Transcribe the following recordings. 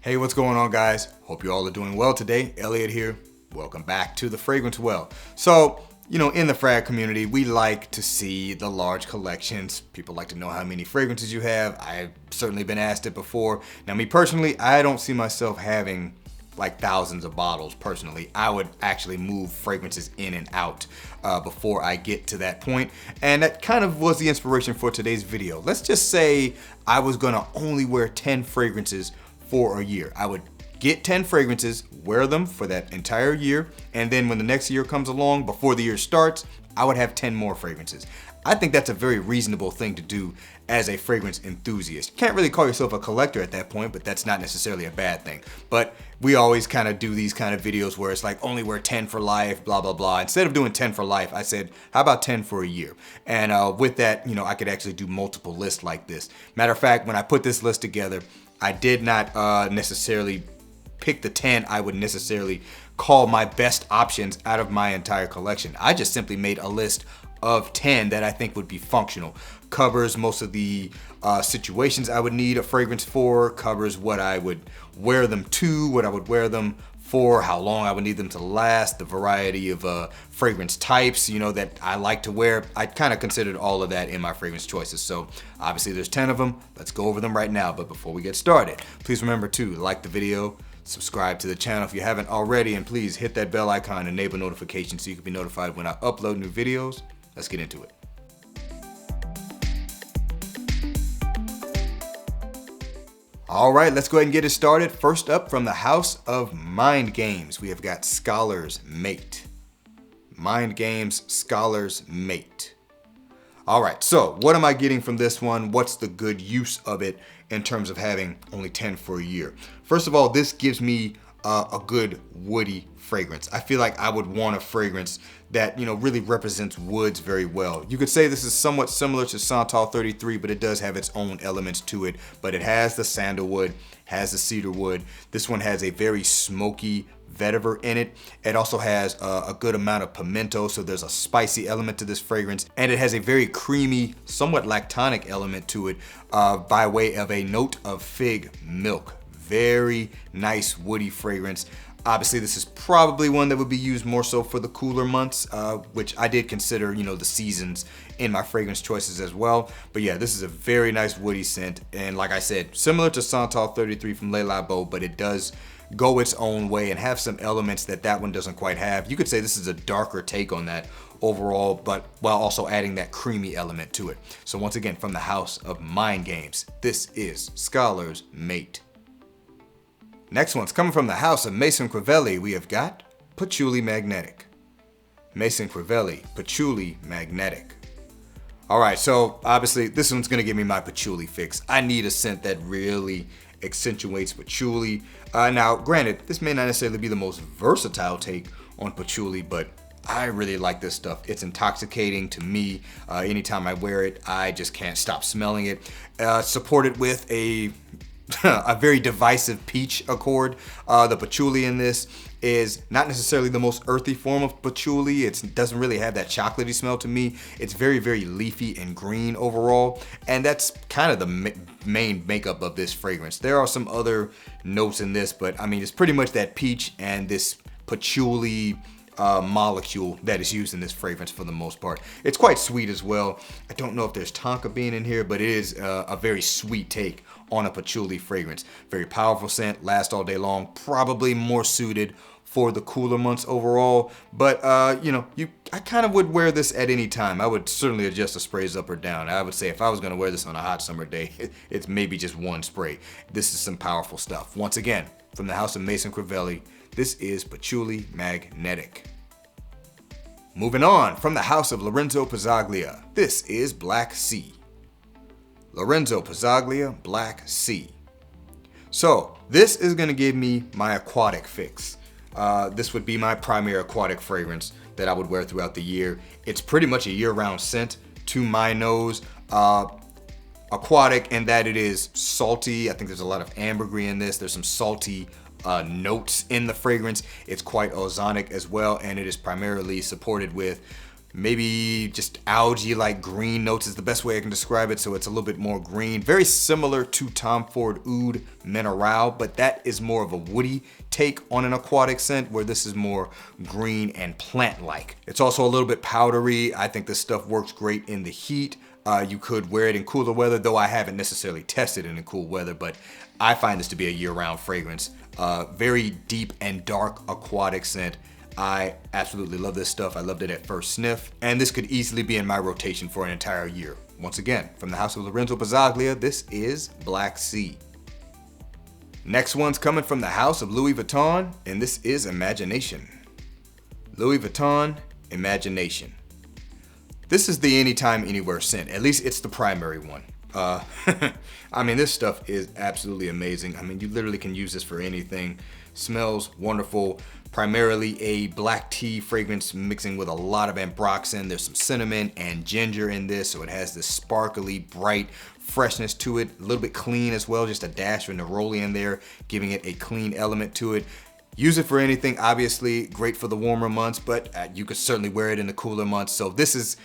Hey, what's going on, guys? Hope you all are doing well today. Elliot here. Welcome back to The Fragrance Well. So, in the frag community, we like to see the large collections. People like to know how many fragrances you have. I've certainly been asked it before. Now, me personally, I don't see myself having like thousands of bottles personally. I would actually move fragrances in and out before I get to that point. And that kind of was the inspiration for today's video. Let's just say I was gonna only wear 10 fragrances for a year. I would get 10 fragrances, wear them for that entire year, and then when the next year comes along, before the year starts, I would have 10 more fragrances. I think that's a very reasonable thing to do as a fragrance enthusiast. You can't really call yourself a collector at that point, but that's not necessarily a bad thing. But we always kind of do these kind of videos where it's like only wear 10 for life, blah, blah, blah. Instead of doing 10 for life, I said, how about 10 for a year? And with that, I could actually do multiple lists like this. Matter of fact, when I put this list together, I did not necessarily pick the 10 I would necessarily call my best options out of my entire collection. I just simply made a list of 10 that I think would be functional. Covers most of the situations I would need a fragrance for, covers what I would wear them to, what I would wear them for, how long I would need them to last, the variety of fragrance types, that I like to wear. I kind of considered all of that in my fragrance choices. So obviously there's 10 of them. Let's go over them right now. But before we get started, please remember to like the video, subscribe to the channel if you haven't already, and please hit that bell icon, enable notifications so you can be notified when I upload new videos. Let's get into it. All right, let's go ahead and get it started. First up, from the House of Mind Games, we have got Scholar's Mate. Mind Games, Scholar's Mate. All right, so what am I getting from this one? What's the good use of it in terms of having only 10 for a year? First of all, this gives me a good woody fragrance. I feel like I would want a fragrance that really represents woods very well. You could say this is somewhat similar to Santal 33, but it does have its own elements to it. But it has the sandalwood, has the cedar wood. This one has a very smoky vetiver in it. It also has a good amount of pimento, so there's a spicy element to this fragrance, and it has a very creamy, somewhat lactonic element to it by way of a note of fig milk. Very nice woody fragrance. Obviously, this is probably one that would be used more so for the cooler months, which I did consider, the seasons in my fragrance choices as well. But yeah, this is a very nice woody scent. And like I said, similar to Santal 33 from Le Labo, but it does go its own way and have some elements that one doesn't quite have. You could say this is a darker take on that overall, but while also adding that creamy element to it. So once again, from the House of Mind Games, this is Scholar's Mate. Next one's coming from the House of Maison Crivelli. We have got Patchouli Magnetik. Maison Crivelli, Patchouli Magnetik. All right, so obviously this one's gonna give me my patchouli fix. I need a scent that really accentuates patchouli. Now, granted, this may not necessarily be the most versatile take on patchouli, but I really like this stuff. It's intoxicating to me. Anytime I wear it, I just can't stop smelling it. Supported with a very divisive peach accord. The patchouli in this is not necessarily the most earthy form of patchouli. It doesn't really have that chocolatey smell to me. It's very, very leafy and green overall. And that's kind of the main makeup of this fragrance. There are some other notes in this, but I mean, it's pretty much that peach and this patchouli molecule that is used in this fragrance for the most part. It's quite sweet as well. I don't know if there's tonka bean in here, but it is a very sweet take on a patchouli fragrance. Very powerful scent, lasts all day long, probably more suited for the cooler months overall. But I kind of would wear this at any time. I would certainly adjust the sprays up or down. I would say if I was gonna wear this on a hot summer day, it's maybe just one spray. This is some powerful stuff. Once again, from the House of Maison Crivelli, this is Patchouli Magnetik. Moving on, from the House of Lorenzo Pizzaglia, this is Black Sea. Lorenzo Pizzaglia, Black Sea. So this is gonna give me my aquatic fix. This would be my primary aquatic fragrance that I would wear throughout the year. It's pretty much a year-round scent to my nose. Aquatic in that it is salty. I think there's a lot of ambergris in this. There's some salty notes in the fragrance. It's quite ozonic as well, and it is primarily supported with maybe just algae like green notes is the best way I can describe it. So it's a little bit more green, very similar to Tom Ford Oud Mineral, but that is more of a woody take on an aquatic scent, where this is more green and plant-like. It's also a little bit powdery. I think this stuff works great in the heat. You could wear it in cooler weather, though I haven't necessarily tested it in cool weather, but I find this to be a year-round fragrance. Very deep and dark aquatic scent. I absolutely love this stuff. I loved it at first sniff, and this could easily be in my rotation for an entire year. Once again, from the house of Lorenzo Bazzaglia, this is Black Sea. Next one's coming from the house of Louis Vuitton, and this is Imagination. Louis Vuitton, Imagination. This is the Anytime Anywhere scent. At least it's the primary one. I mean, this stuff is absolutely amazing. I mean, you literally can use this for anything. Smells wonderful. Primarily a black tea fragrance mixing with a lot of ambroxan. There's some cinnamon and ginger in this, so it has this sparkly, bright freshness to it. A little bit clean as well, just a dash of neroli in there, giving it a clean element to it. Use it for anything, obviously. Great for the warmer months, but you could certainly wear it in the cooler months. So this is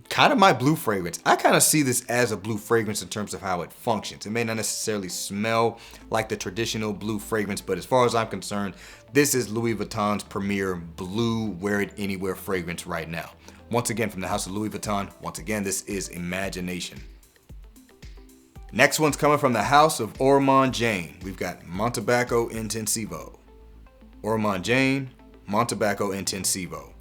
kind of my blue fragrance. I kind of see this as a blue fragrance in terms of how it functions. It may not necessarily smell like the traditional blue fragrance, but as far as I'm concerned, this is Louis Vuitton's premier blue wear it anywhere fragrance right now. Once again, from the house of Louis Vuitton, once again, this is Imagination. Next one's coming from the house of Ormond Jane. We've got Montabaco Intensivo. Ormond Jane, Montabaco Intensivo.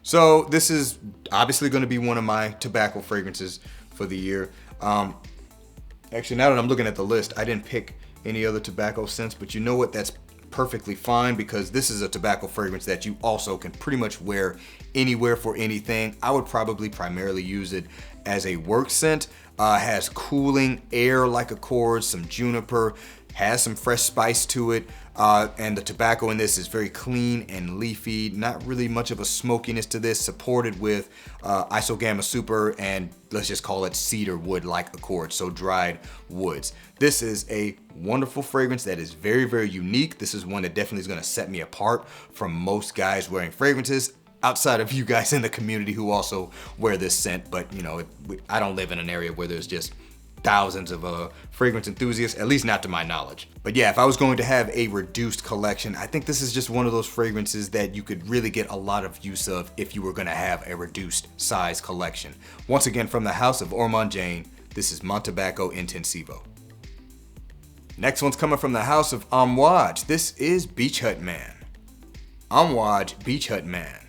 So this is obviously going to be one of my tobacco fragrances for the year. Actually, now that I'm looking at the list, I didn't pick any other tobacco scents, but you know what? That's perfectly fine, because this is a tobacco fragrance that you also can pretty much wear anywhere for anything. I would probably primarily use it as a work scent. Has cooling air-like accords, some juniper, has some fresh spice to it, and the tobacco in this is very clean and leafy. Not really much of a smokiness to this, supported with isogamma super and let's just call it cedar wood-like accords, so dried woods. This is a wonderful fragrance that is very, very unique. This is one that definitely is going to set me apart from most guys wearing fragrances, outside of you guys in the community who also wear this scent. But you know, I don't live in an area where there's just thousands of fragrance enthusiasts, at least not to my knowledge. But yeah, if I was going to have a reduced collection, I think this is just one of those fragrances that you could really get a lot of use of if you were going to have a reduced size collection. Once again, from the house of Ormond Jane, this is Montabaco Intensivo. Next one's coming from the house of Amouage. This is Beach Hut Man. Amouage Beach Hut Man.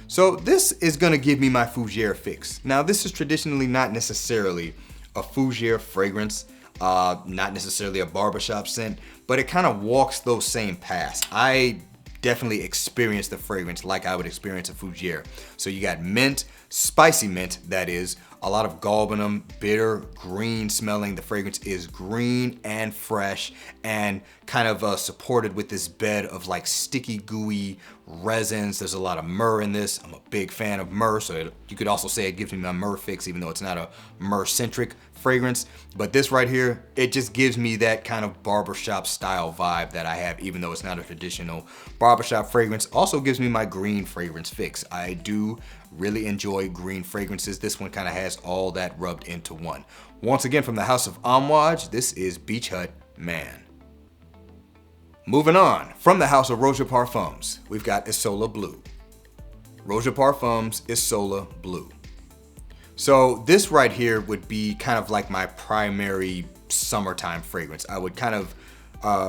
So this is going to give me my fougere fix. Now, this is traditionally not necessarily a fougere fragrance, not necessarily a barbershop scent, but it kind of walks those same paths. I definitely experience the fragrance like I would experience a fougere. So you got mint, spicy mint, that is, a lot of galbanum, bitter, green smelling. The fragrance is green and fresh and kind of supported with this bed of like sticky, gooey resins. There's a lot of myrrh in this. I'm a big fan of myrrh, so you could also say it gives me my myrrh fix, even though it's not a myrrh-centric fragrance. But this right here, it just gives me that kind of barbershop style vibe that I have, even though it's not a traditional barbershop fragrance. Also gives me my green fragrance fix. I do really enjoy green fragrances. This one kind of has all that rubbed into one. Once again, from the house of Amouage, this is Beach Hut Man. Moving on, from the house of Roja Parfums, we've got Isola Blu. Roja Parfums Isola Blu. So this right here would be kind of like my primary summertime fragrance. I would kind of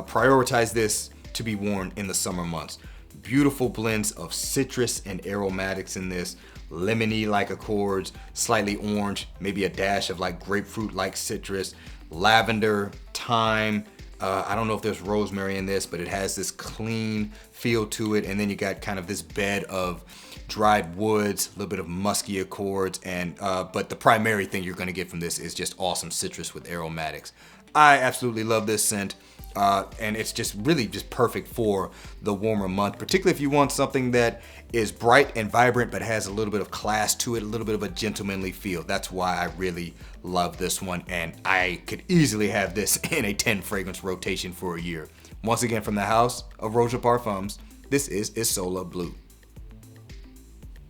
prioritize this to be worn in the summer months. Beautiful blends of citrus and aromatics in this, lemony-like accords, slightly orange, maybe a dash of like grapefruit-like citrus, lavender, thyme. I don't know if there's rosemary in this, but it has this clean feel to it. And then you got kind of this bed of dried woods, a little bit of musky accords, and but the primary thing you're gonna get from this is just awesome citrus with aromatics. I absolutely love this scent. And it's just really just perfect for the warmer month, particularly if you want something that is bright and vibrant but has a little bit of class to it, a little bit of a gentlemanly feel. That's why I really love this one, and I could easily have this in a 10 fragrance rotation for a year. Once again, from the house of Roja Parfums, this is Isola Blu.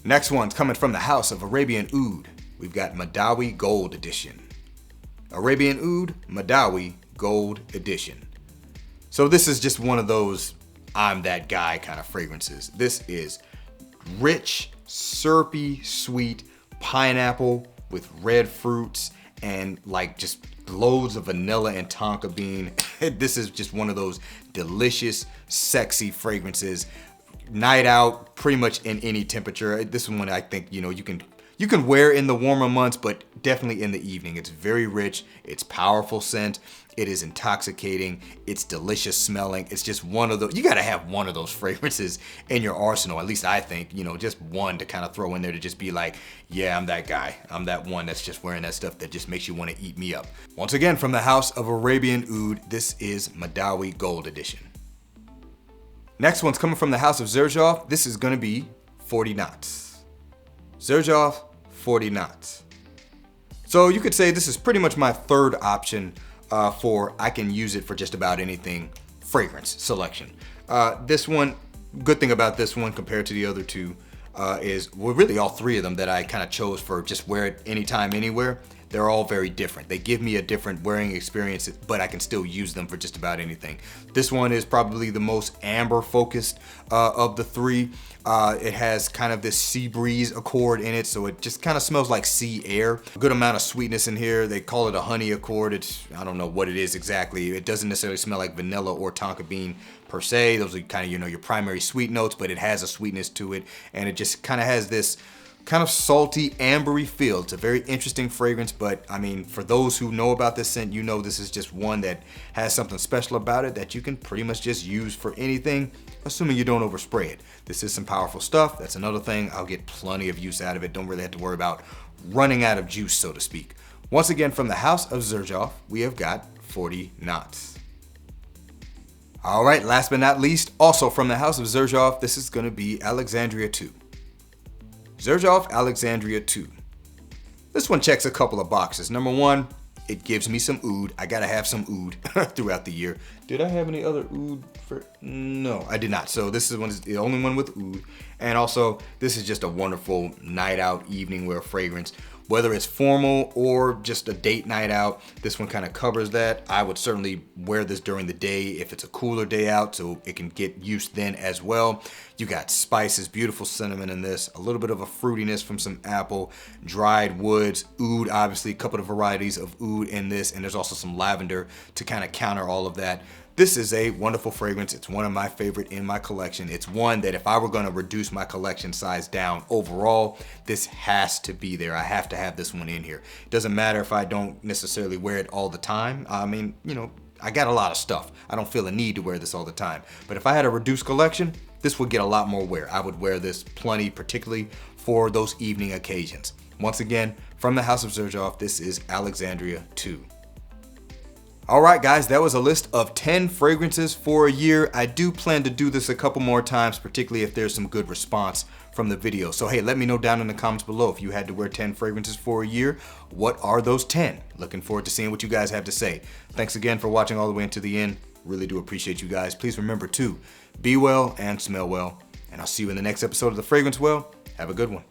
Next one's coming from the house of Arabian Oud. We've got Madawi Gold Edition. Arabian Oud, Madawi Gold Edition. So this is just one of those I'm that guy kind of fragrances. This is rich, syrupy, sweet pineapple with red fruits and like just loads of vanilla and tonka bean. This is just one of those delicious, sexy fragrances. Night out, pretty much in any temperature. This one I think, you can wear in the warmer months, but definitely in the evening. It's very rich, it's powerful scent, it is intoxicating, it's delicious smelling. It's just one of those, you gotta have one of those fragrances in your arsenal, at least I think, just one to kind of throw in there to just be like, yeah, I'm that guy. I'm that one that's just wearing that stuff that just makes you want to eat me up. Once again, from the house of Arabian Oud, this is Madawi Gold Edition. Next one's coming from the house of Xerjoff. This is gonna be 40 knots. Xerjoff, 40 knots. So you could say this is pretty much my third option for I can use it for just about anything fragrance selection. This one, good thing about this one compared to the other two is, well, really all three of them that I kind of chose for just wear it anytime, anywhere. They're all very different. They give me a different wearing experience, but I can still use them for just about anything. This one is probably the most amber focused of the three. It has kind of this sea breeze accord in it, so it just kind of smells like sea air. A good amount of sweetness in here. They call it a honey accord. I don't know what it is exactly. It doesn't necessarily smell like vanilla or tonka bean per se. Those are kind of, your primary sweet notes, but it has a sweetness to it, and it just kind of has this kind of salty, ambery feel. It's a very interesting fragrance, but I mean, for those who know about this scent, this is just one that has something special about it that you can pretty much just use for anything, assuming you don't overspray it. This is some powerful stuff. That's another thing. I'll get plenty of use out of it. Don't really have to worry about running out of juice, so to speak. Once again, from the house of Xerjoff, we have got 40 knots. All right, last but not least, also from the house of Xerjoff, this is going to be Alexandria II. Xerjoff Alexandria II. This one checks a couple of boxes. Number one, it gives me some oud. I gotta have some oud throughout the year. Did I have any other oud for? No, I did not. So this is the only one with oud. And also, this is just a wonderful night out, evening wear fragrance. Whether it's formal or just a date night out, this one kind of covers that. I would certainly wear this during the day if it's a cooler day out, so it can get used then as well. You got spices, beautiful cinnamon in this, a little bit of a fruitiness from some apple, dried woods, oud, obviously a couple of varieties of oud in this, and there's also some lavender to kind of counter all of that. This is a wonderful fragrance. It's one of my favorite in my collection. It's one that if I were going to reduce my collection size down overall, this has to be there. I have to have this one in here. It doesn't matter if I don't necessarily wear it all the time. I mean, I got a lot of stuff. I don't feel a need to wear this all the time. But if I had a reduced collection, this would get a lot more wear. I would wear this plenty, particularly for those evening occasions. Once again, from the house of Xerjoff, this is Alexandria II. All right, guys, that was a list of 10 fragrances for a year. I do plan to do this a couple more times, particularly if there's some good response from the video. So hey, let me know down in the comments below if you had to wear 10 fragrances for a year. What are those 10? Looking forward to seeing what you guys have to say. Thanks again for watching all the way into the end. Really do appreciate you guys. Please remember to be well and smell well. And I'll see you in the next episode of The Fragrance Well. Have a good one.